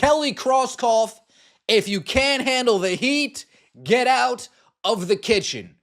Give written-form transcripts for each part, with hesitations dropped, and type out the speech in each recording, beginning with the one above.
Kelly Krauskopf, if you can't handle the heat, get out of the kitchen.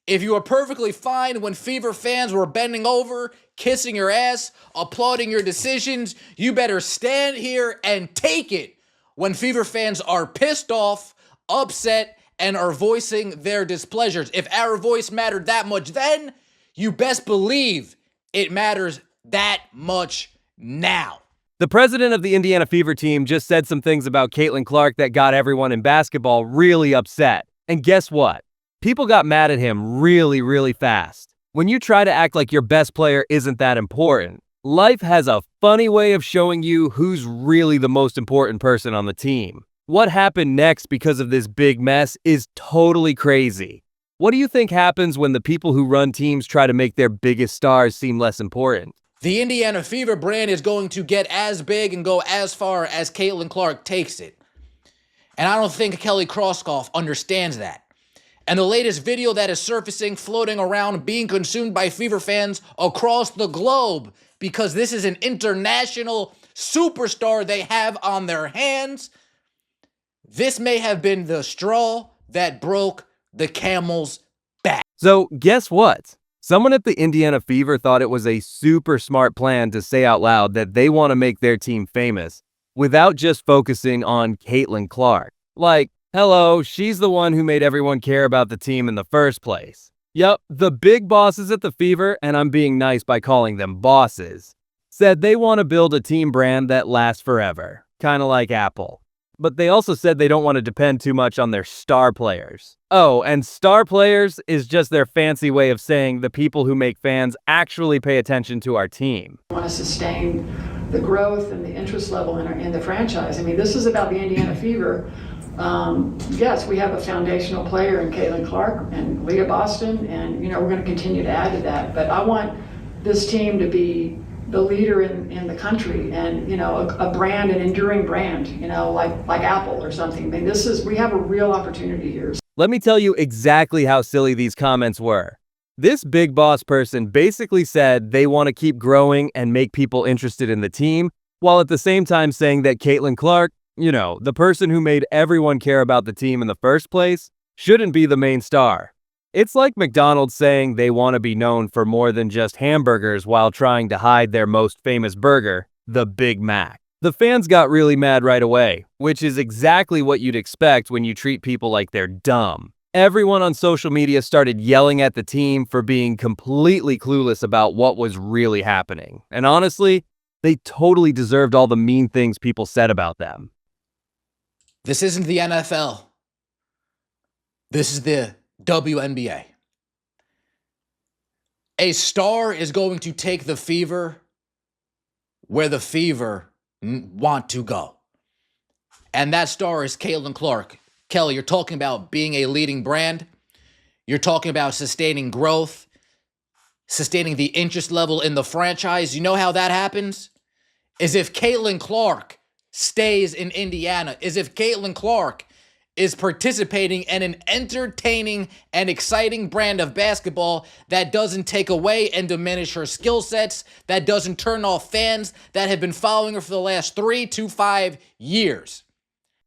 If you were perfectly fine when Fever fans were bending over, kissing your ass, applauding your decisions, you better stand here and take it when Fever fans are pissed off, upset, and are voicing their displeasures. If our voice mattered that much then, you best believe it matters that much now. The president of the Indiana Fever team just said some things about Caitlin Clark that got everyone in basketball really upset. And guess what? People got mad at him really fast. When you try to act like your best player isn't that important, life has a funny way of showing you who's really the most important person on the team. What happened next because of this big mess is totally crazy. What do you think happens when the people who run teams try to make their biggest stars seem less important? The Indiana Fever brand is going to get as big and go as far as Caitlin Clark takes it. And I don't think Kelly Krauskopf understands that. And the latest video that is surfacing, floating around, being consumed by Fever fans across the globe, because this is an international superstar they have on their hands. This may have been the straw that broke the camel's back. So guess what? Someone at the Indiana Fever thought it was a super smart plan to say out loud that they want to make their team famous without just focusing on Caitlin Clark. Like, hello, she's the one who made everyone care about the team in the first place. Yup, the big bosses at the Fever, and I'm being nice by calling them bosses, said they want to build a team brand that lasts forever, kind of like Apple. But they also said they don't want to depend too much on their star players. Oh, and star players is just their fancy way of saying the people who make fans actually pay attention to our team. We want to sustain the growth and the interest level in the franchise. I mean, this is about the Indiana Fever. Yes, we have a foundational player in Caitlin Clark and Leah Boston, and we're going to continue to add to that. But I want this team to be the leader in the country, and a brand, an enduring brand, like Apple or something. I mean, we have a real opportunity here. Let me tell you exactly how silly these comments were. This big boss person basically said they want to keep growing and make people interested in the team, while at the same time saying that Caitlin Clark, the person who made everyone care about the team in the first place, shouldn't be the main star. It's like McDonald's saying they want to be known for more than just hamburgers while trying to hide their most famous burger, the Big Mac. The fans got really mad right away, which is exactly what you'd expect when you treat people like they're dumb. Everyone on social media started yelling at the team for being completely clueless about what was really happening. And honestly, they totally deserved all the mean things people said about them. This isn't the NFL. This is the WNBA. A star is going to take the Fever where the Fever want to go. And that star is Caitlin Clark. Kelly, you're talking about being a leading brand. You're talking about sustaining growth, sustaining the interest level in the franchise. You know how that happens? Is if Caitlin Clark stays in Indiana, is if Caitlin Clark is participating in an entertaining and exciting brand of basketball that doesn't take away and diminish her skill sets, that doesn't turn off fans that have been following her for the last 3 to 5 years.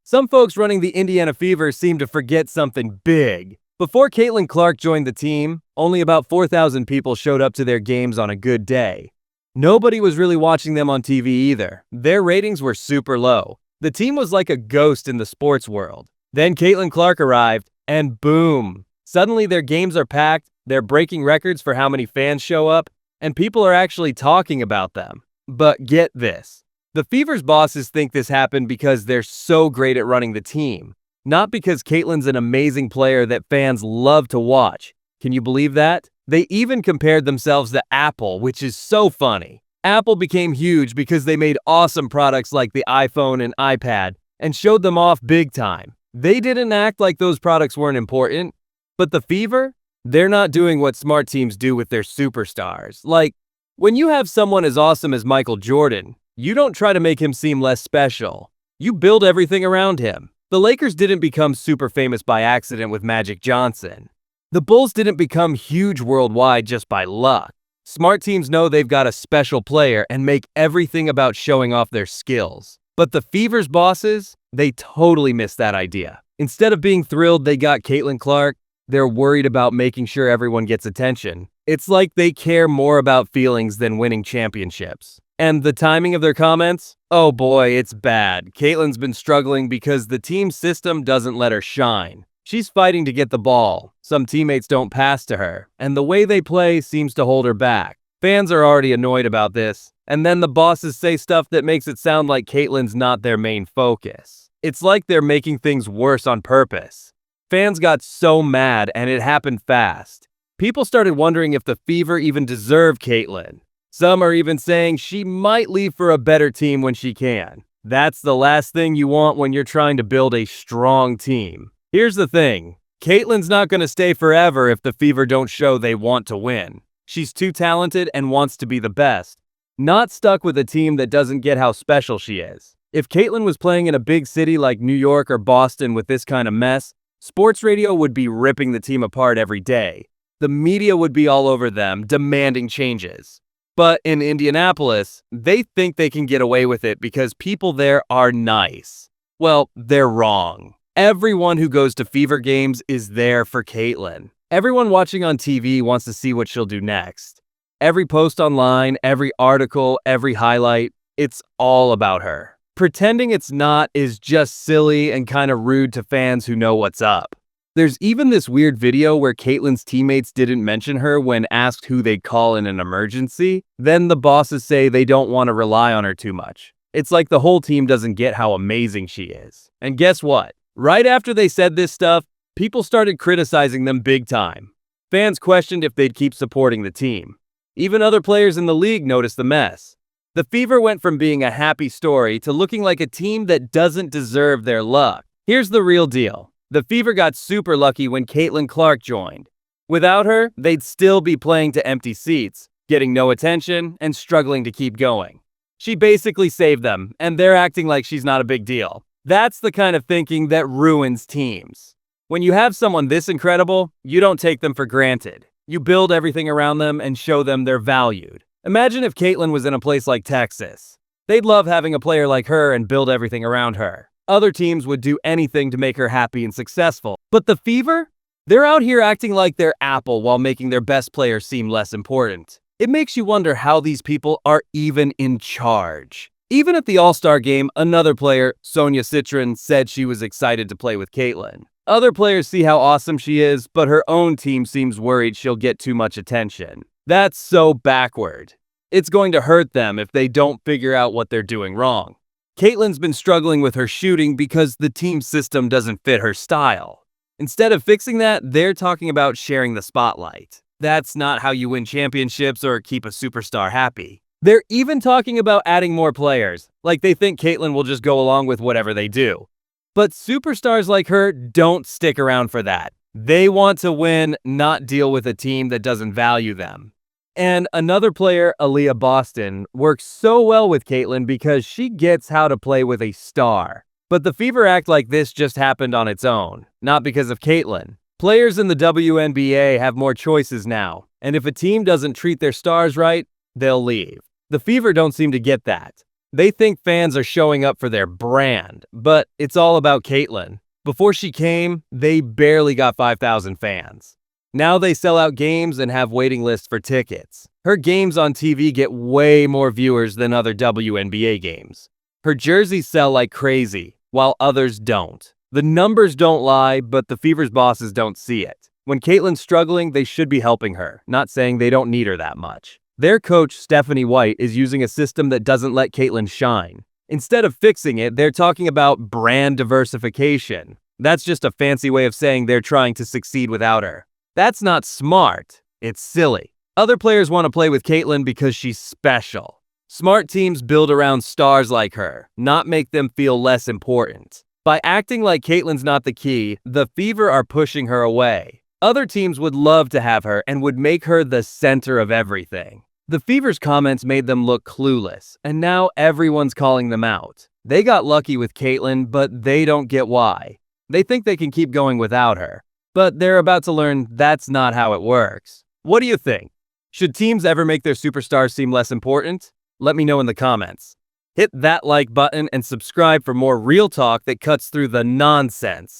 Some folks running the Indiana Fever seem to forget something big. Before Caitlin Clark joined the team, only about 4,000 people showed up to their games on a good day. Nobody was really watching them on TV either. Their ratings were super low. The team was like a ghost in the sports world. Then Caitlin Clark arrived, and boom! Suddenly their games are packed, they're breaking records for how many fans show up, and people are actually talking about them. But get this. The Fever's bosses think this happened because they're so great at running the team, not because Caitlin's an amazing player that fans love to watch. Can you believe that? They even compared themselves to Apple, which is so funny. Apple became huge because they made awesome products like the iPhone and iPad and showed them off big time. They didn't act like those products weren't important. But the Fever? They're not doing what smart teams do with their superstars. Like, when you have someone as awesome as Michael Jordan, you don't try to make him seem less special. You build everything around him. The Lakers didn't become super famous by accident with Magic Johnson. The Bulls didn't become huge worldwide just by luck. Smart teams know they've got a special player and make everything about showing off their skills. But the Fever's bosses, they totally missed that idea. Instead of being thrilled they got Caitlin Clark, they're worried about making sure everyone gets attention. It's like they care more about feelings than winning championships. And the timing of their comments? Oh boy, it's bad. Caitlin's been struggling because the team system doesn't let her shine. She's fighting to get the ball. Some teammates don't pass to her, and the way they play seems to hold her back. Fans are already annoyed about this, and then the bosses say stuff that makes it sound like Caitlin's not their main focus. It's like they're making things worse on purpose. Fans got so mad, and it happened fast. People started wondering if the Fever even deserve Caitlin. Some are even saying she might leave for a better team when she can. That's the last thing you want when you're trying to build a strong team. Here's the thing. Caitlin's not going to stay forever if the Fever don't show they want to win. She's too talented and wants to be the best. Not stuck with a team that doesn't get how special she is. If Caitlin was playing in a big city like New York or Boston with this kind of mess, sports radio would be ripping the team apart every day. The media would be all over them, demanding changes. But in Indianapolis, they think they can get away with it because people there are nice. Well, they're wrong. Everyone who goes to Fever games is there for Caitlin. Everyone watching on TV wants to see what she'll do next. Every post online, every article, every highlight, it's all about her. Pretending it's not is just silly and kind of rude to fans who know what's up. There's even this weird video where Caitlin's teammates didn't mention her when asked who they'd call in an emergency. Then the bosses say they don't want to rely on her too much. It's like the whole team doesn't get how amazing she is. And guess what? Right after they said this stuff, people started criticizing them big time. Fans questioned if they'd keep supporting the team. Even other players in the league noticed the mess. The Fever went from being a happy story to looking like a team that doesn't deserve their luck. Here's the real deal. The Fever got super lucky when Caitlin Clark joined. Without her, they'd still be playing to empty seats, getting no attention, and struggling to keep going. She basically saved them, and they're acting like she's not a big deal. That's the kind of thinking that ruins teams. When you have someone this incredible, you don't take them for granted. You build everything around them and show them they're valued. Imagine if Caitlin was in a place like Texas. They'd love having a player like her and build everything around her. Other teams would do anything to make her happy and successful. But the Fever? They're out here acting like they're Apple while making their best player seem less important. It makes you wonder how these people are even in charge. Even at the All-Star game, another player, Sonia Citron, said she was excited to play with Caitlin. Other players see how awesome she is, but her own team seems worried she'll get too much attention. That's so backward. It's going to hurt them if they don't figure out what they're doing wrong. Caitlin's been struggling with her shooting because the team system doesn't fit her style. Instead of fixing that, they're talking about sharing the spotlight. That's not how you win championships or keep a superstar happy. They're even talking about adding more players, like they think Caitlin will just go along with whatever they do. But superstars like her don't stick around for that. They want to win, not deal with a team that doesn't value them. And another player, Aaliyah Boston, works so well with Caitlin because she gets how to play with a star. But the Fever act like this just happened on its own, not because of Caitlin. Players in the WNBA have more choices now, and if a team doesn't treat their stars right, they'll leave. The Fever don't seem to get that. They think fans are showing up for their brand, but it's all about Caitlin. Before she came, they barely got 5,000 fans. Now they sell out games and have waiting lists for tickets. Her games on TV get way more viewers than other WNBA games. Her jerseys sell like crazy, while others don't. The numbers don't lie, but the Fever's bosses don't see it. When Caitlin's struggling, they should be helping her, not saying they don't need her that much. Their coach, Stephanie White, is using a system that doesn't let Caitlin shine. Instead of fixing it, they're talking about brand diversification. That's just a fancy way of saying they're trying to succeed without her. That's not smart. It's silly. Other players want to play with Caitlin because she's special. Smart teams build around stars like her, not make them feel less important. By acting like Caitlin's not the key, the Fever are pushing her away. Other teams would love to have her and would make her the center of everything. The Fever's comments made them look clueless, and now everyone's calling them out. They got lucky with Caitlin, but they don't get why. They think they can keep going without her. But they're about to learn that's not how it works. What do you think? Should teams ever make their superstars seem less important? Let me know in the comments. Hit that like button and subscribe for more real talk that cuts through the nonsense.